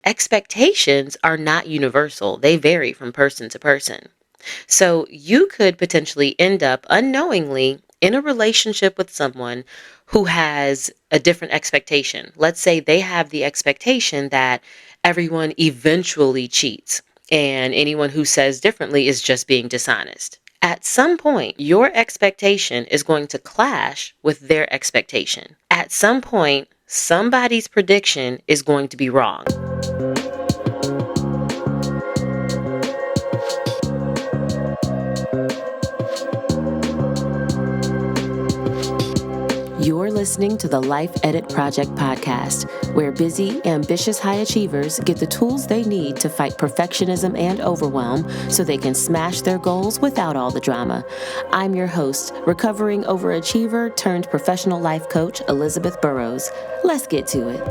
Expectations are not universal, they vary from person to person. So you could potentially end up unknowingly in a relationship with someone who has a different expectation. Let's say they have the expectation that everyone eventually cheats, and anyone who says differently is just being dishonest. At some point, your expectation is going to clash with their expectation. At some point, somebody's prediction is going to be wrong. You're listening to the Life Edit Project podcast, where busy, ambitious high achievers get the tools they need to fight perfectionism and overwhelm so they can smash their goals without all the drama. I'm your host, recovering overachiever turned professional life coach, Elizabeth Burrows. Let's get to it.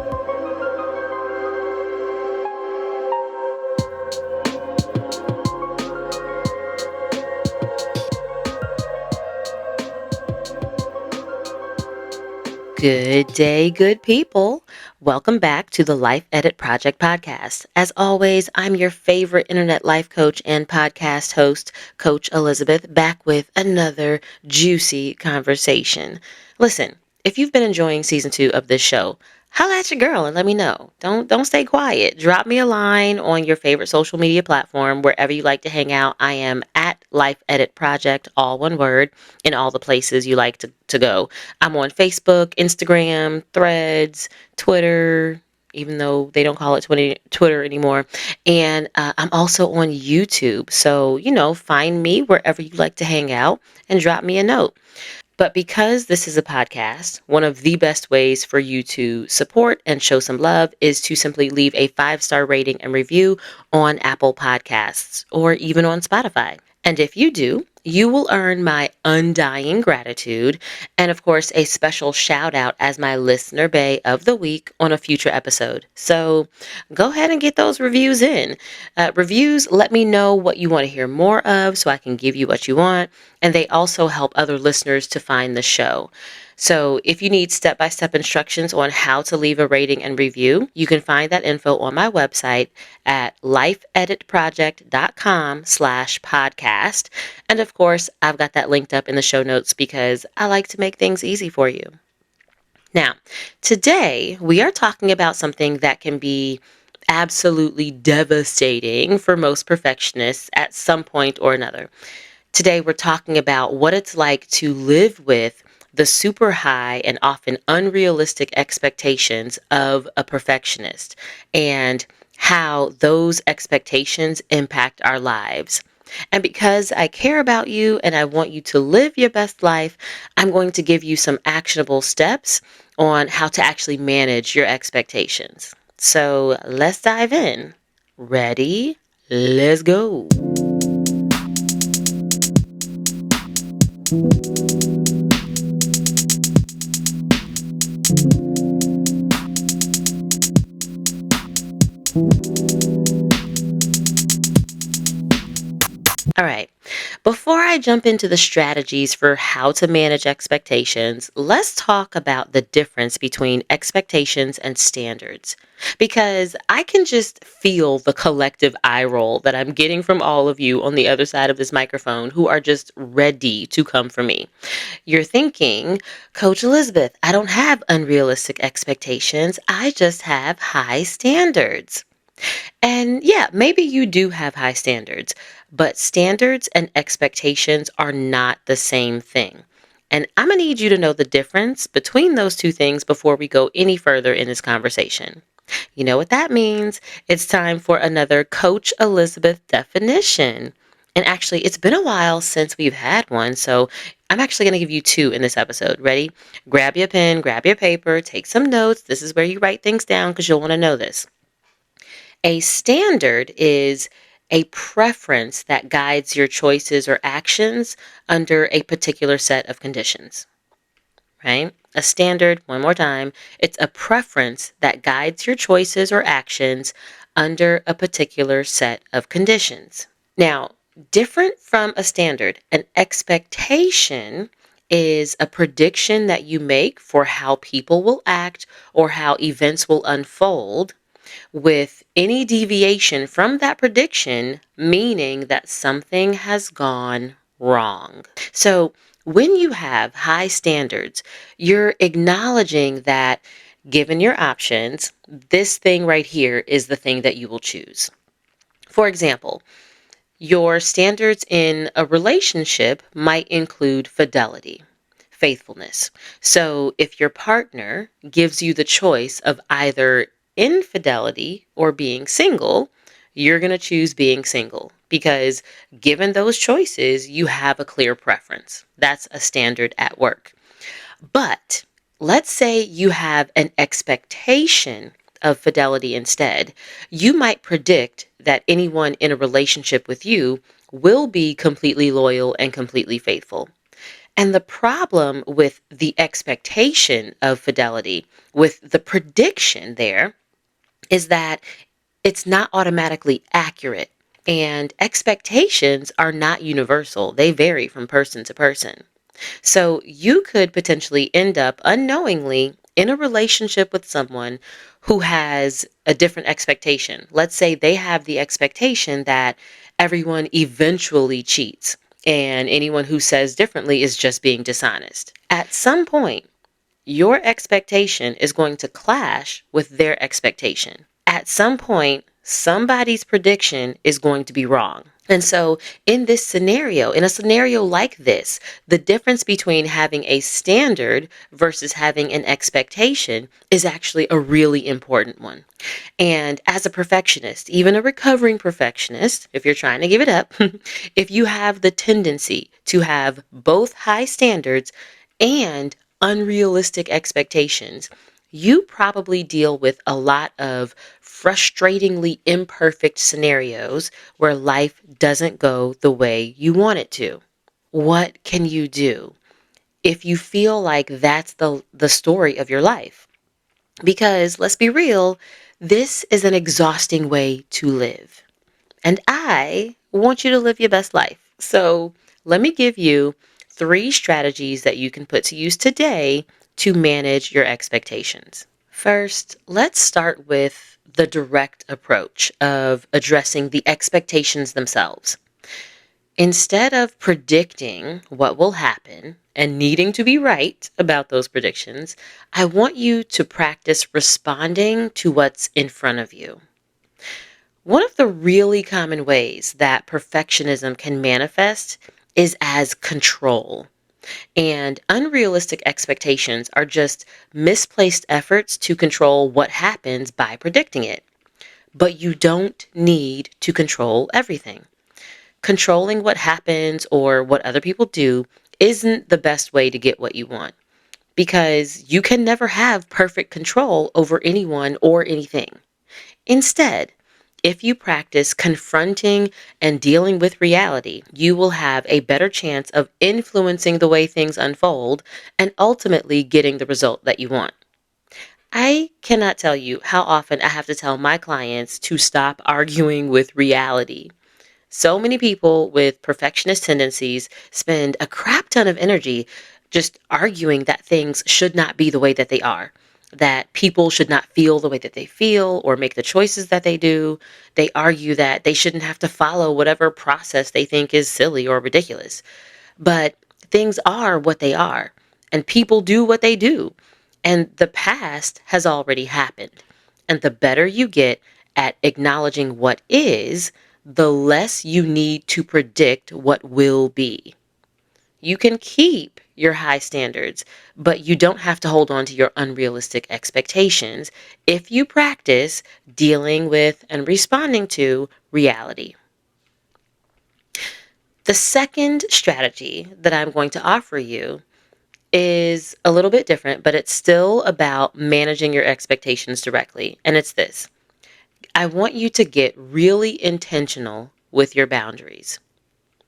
Good day, good people. Welcome back to the Life Edit Project podcast. As always, I'm your favorite internet life coach and podcast host, Coach Elizabeth, back with another juicy conversation. Listen, if you've been enjoying season 2 of this show, holla at your girl and let me know. Don't stay quiet. Drop me a line on your favorite social media platform, wherever you like to hang out. I am at Life Edit Project, all one word, in all the places you like to go. I'm on Facebook, Instagram, Threads, Twitter, even though they don't call it Twitter anymore. And I'm also on YouTube. So, find me wherever you like to hang out and drop me a note. But because this is a podcast, one of the best ways for you to support and show some love is to simply leave a 5-star rating and review on Apple Podcasts or even on Spotify. And if you do, you will earn my undying gratitude and, of course, a special shout out as my listener bae of the week on a future episode. So go ahead and get those reviews in. Reviews let me know what you want to hear more of so I can give you what you want. And they also help other listeners to find the show. So if you need step-by-step instructions on how to leave a rating and review, you can find that info on my website at lifeeditproject.com/podcast. And of course, I've got that linked up in the show notes because I like to make things easy for you. Now, today we are talking about something that can be absolutely devastating for most perfectionists at some point or another. Today, we're talking about what it's like to live with the super high and often unrealistic expectations of a perfectionist and how those expectations impact our lives. And because I care about you and I want you to live your best life, I'm going to give you some actionable steps on how to actually manage your expectations. So let's dive in. Ready? Let's go. All right. Before I jump into the strategies for how to manage expectations, let's talk about the difference between expectations and standards. Because I can just feel the collective eye roll that I'm getting from all of you on the other side of this microphone who are just ready to come for me. You're thinking, Coach Elizabeth, I don't have unrealistic expectations. I just have high standards. And yeah, maybe you do have high standards, but standards and expectations are not the same thing. And I'm going to need you to know the difference between those two things before we go any further in this conversation. You know what that means? It's time for another Coach Elizabeth definition. And actually, it's been a while since we've had one, so I'm actually going to give you two in this episode. Ready? Grab your pen, grab your paper, take some notes. This is where you write things down because you'll want to know this. A standard is a preference that guides your choices or actions under a particular set of conditions, right? A standard, one more time, it's a preference that guides your choices or actions under a particular set of conditions. Now, different from a standard, an expectation is a prediction that you make for how people will act or how events will unfold. with any deviation from that prediction meaning that something has gone wrong. So, when you have high standards, you're acknowledging that given your options, this thing right here is the thing that you will choose. For example, your standards in a relationship might include fidelity, faithfulness. So if your partner gives you the choice of either infidelity or being single, you're going to choose being single because given those choices, you have a clear preference. That's a standard at work. But let's say you have an expectation of fidelity instead. You might predict that anyone in a relationship with you will be completely loyal and completely faithful. And the problem with the expectation of fidelity, with the prediction there, is that it's not automatically accurate. And expectations are not universal, they vary from person to person. So you could potentially end up unknowingly in a relationship with someone who has a different expectation. Let's say they have the expectation that everyone eventually cheats and anyone who says differently is just being dishonest. At some point, your expectation is going to clash with their expectation. At some point, somebody's prediction is going to be wrong. And so, in this scenario, in a scenario like this, the difference between having a standard versus having an expectation is actually a really important one. And as a perfectionist, even a recovering perfectionist, if you're trying to give it up, if you have the tendency to have both high standards and unrealistic expectations, you probably deal with a lot of frustratingly imperfect scenarios where life doesn't go the way you want it to. What can you do if you feel like that's the story of your life? Because let's be real, this is an exhausting way to live. And I want you to live your best life. So let me give you 3 strategies that you can put to use today to manage your expectations. First, let's start with the direct approach of addressing the expectations themselves. Instead of predicting what will happen and needing to be right about those predictions, I want you to practice responding to what's in front of you. One of the really common ways that perfectionism can manifest is as control. And unrealistic expectations are just misplaced efforts to control what happens by predicting it. But you don't need to control everything. Controlling what happens or what other people do isn't the best way to get what you want because you can never have perfect control over anyone or anything. Instead, if you practice confronting and dealing with reality, you will have a better chance of influencing the way things unfold and ultimately getting the result that you want. I cannot tell you how often I have to tell my clients to stop arguing with reality. So many people with perfectionist tendencies spend a crap ton of energy just arguing that things should not be the way that they are, that people should not feel the way that they feel or make the choices that they do. They argue that they shouldn't have to follow whatever process they think is silly or ridiculous. But things are what they are, and people do what they do. And the past has already happened. And the better you get at acknowledging what is, the less you need to predict what will be. You can keep your high standards, but you don't have to hold on to your unrealistic expectations if you practice dealing with and responding to reality. The second strategy that I'm going to offer you is a little bit different, but it's still about managing your expectations directly. And it's this: I want you to get really intentional with your boundaries.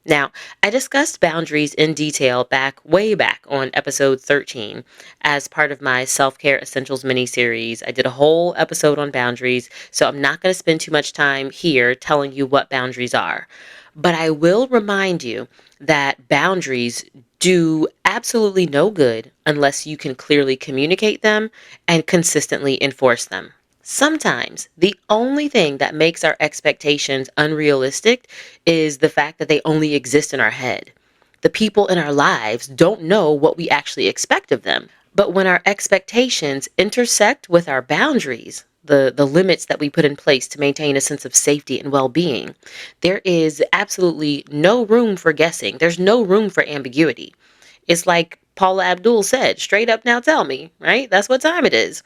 Now, I discussed boundaries in detail way back on episode 13 as part of my Self-Care Essentials mini-series. I did a whole episode on boundaries, so I'm not going to spend too much time here telling you what boundaries are. But I will remind you that boundaries do absolutely no good unless you can clearly communicate them and consistently enforce them. Sometimes the only thing that makes our expectations unrealistic is the fact that they only exist in our head. The people in our lives don't know what we actually expect of them. But when our expectations intersect with our boundaries, the limits that we put in place to maintain a sense of safety and well being, there is absolutely no room for guessing. There's no room for ambiguity. It's like Paula Abdul said, straight up now tell me, right? That's what time it is.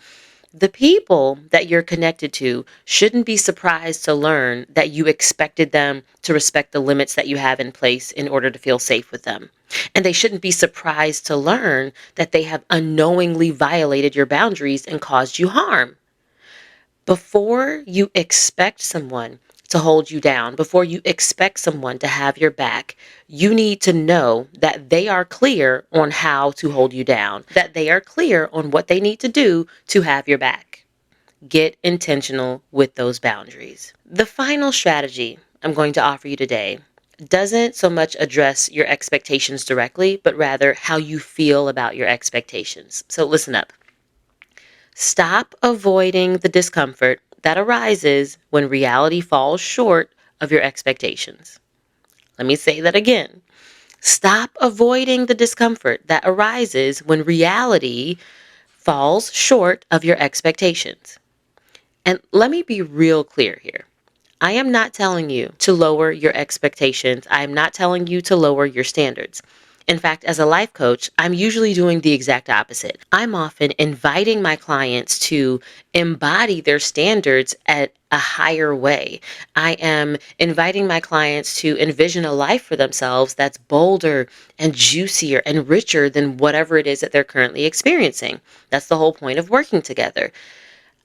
The people that you're connected to shouldn't be surprised to learn that you expected them to respect the limits that you have in place in order to feel safe with them. And they shouldn't be surprised to learn that they have unknowingly violated your boundaries and caused you harm. Before you expect someone to hold you down, before you expect someone to have your back, you need to know that they are clear on how to hold you down, that they are clear on what they need to do to have your back. Get intentional with those boundaries. The final strategy I'm going to offer you today doesn't so much address your expectations directly, but rather how you feel about your expectations. So listen up. Stop avoiding the discomfort that arises when reality falls short of your expectations. Let me say that again. Stop avoiding the discomfort that arises when reality falls short of your expectations. And let me be real clear here. I am not telling you to lower your expectations. I am not telling you to lower your standards. In fact, as a life coach, I'm usually doing the exact opposite. I'm often inviting my clients to embody their standards at a higher way. I am inviting my clients to envision a life for themselves that's bolder and juicier and richer than whatever it is that they're currently experiencing. That's the whole point of working together.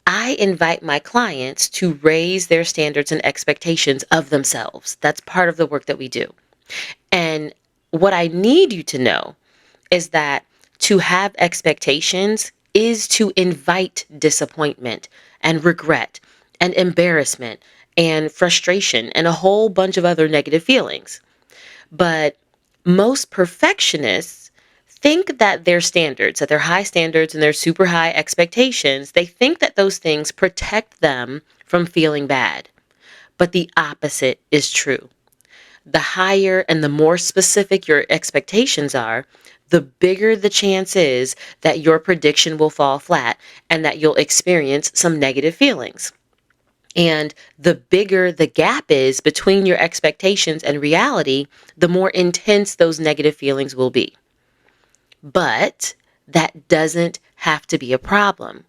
I invite my clients to raise their standards and expectations of themselves. That's part of the work that we do. And what I need you to know is that to have expectations is to invite disappointment and regret and embarrassment and frustration and a whole bunch of other negative feelings. But most perfectionists think that their standards, that their high standards and their super high expectations, they think that those things protect them from feeling bad. But the opposite is true. The higher and the more specific your expectations are, the bigger the chance is that your prediction will fall flat and that you'll experience some negative feelings. And the bigger the gap is between your expectations and reality, the more intense those negative feelings will be. But that doesn't have to be a problem.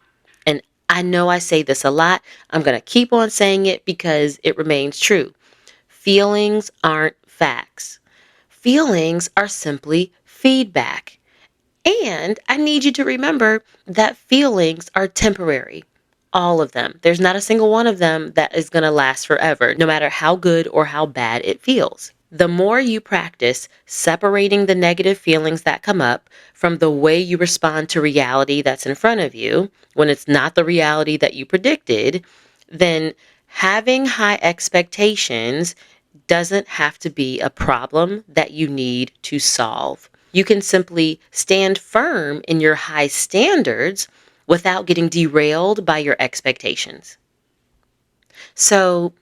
And I know I say this a lot. I'm going to keep on saying it because it remains true. Feelings aren't facts. Feelings are simply feedback. And I need you to remember that feelings are temporary. All of them. There's not a single one of them that is going to last forever, no matter how good or how bad it feels. The more you practice separating the negative feelings that come up from the way you respond to reality that's in front of you, when it's not the reality that you predicted, then having high expectations doesn't have to be a problem that you need to solve. You can simply stand firm in your high standards without getting derailed by your expectations. So,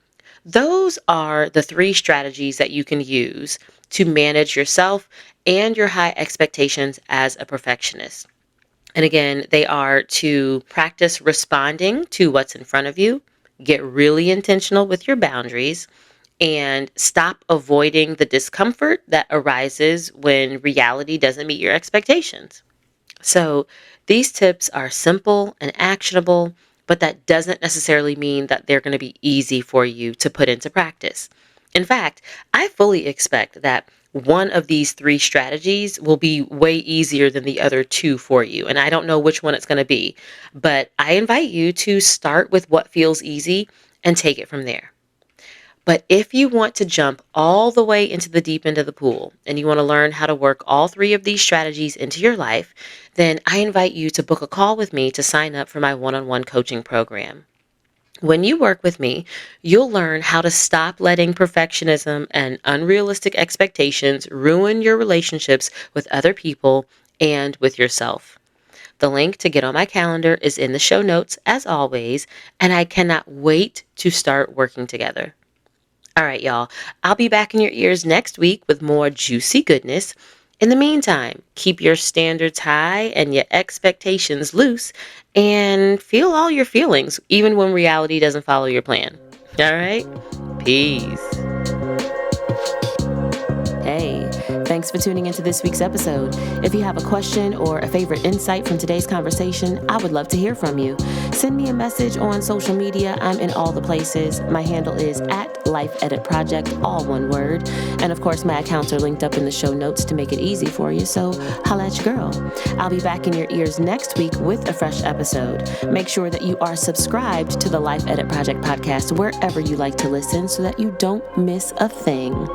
those are the three strategies that you can use to manage yourself and your high expectations as a perfectionist. And again, they are to practice responding to what's in front of you, get really intentional with your boundaries, and stop avoiding the discomfort that arises when reality doesn't meet your expectations. So these tips are simple and actionable, but that doesn't necessarily mean that they're going to be easy for you to put into practice. In fact, I fully expect that one of these three strategies will be way easier than the other two for you. And I don't know which one it's going to be, but I invite you to start with what feels easy and take it from there. But if you want to jump all the way into the deep end of the pool and you want to learn how to work all three of these strategies into your life, then I invite you to book a call with me to sign up for my one-on-one coaching program. When you work with me, you'll learn how to stop letting perfectionism and unrealistic expectations ruin your relationships with other people and with yourself. The link to get on my calendar is in the show notes, as always, and I cannot wait to start working together. All right, y'all. I'll be back in your ears next week with more juicy goodness. In the meantime, keep your standards high and your expectations loose and feel all your feelings, even when reality doesn't follow your plan. All right? Peace. Hey, thanks for tuning into this week's episode. If you have a question or a favorite insight from today's conversation, I would love to hear from you. Send me a message on social media. I'm in all the places. My handle is @LifeEditProject, all one word. And of course, my accounts are linked up in the show notes to make it easy for you, so holla at your girl. I'll be back in your ears next week with a fresh episode. Make sure that you are subscribed to the Life Edit Project podcast wherever you like to listen so that you don't miss a thing.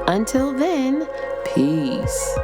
Until then, peace.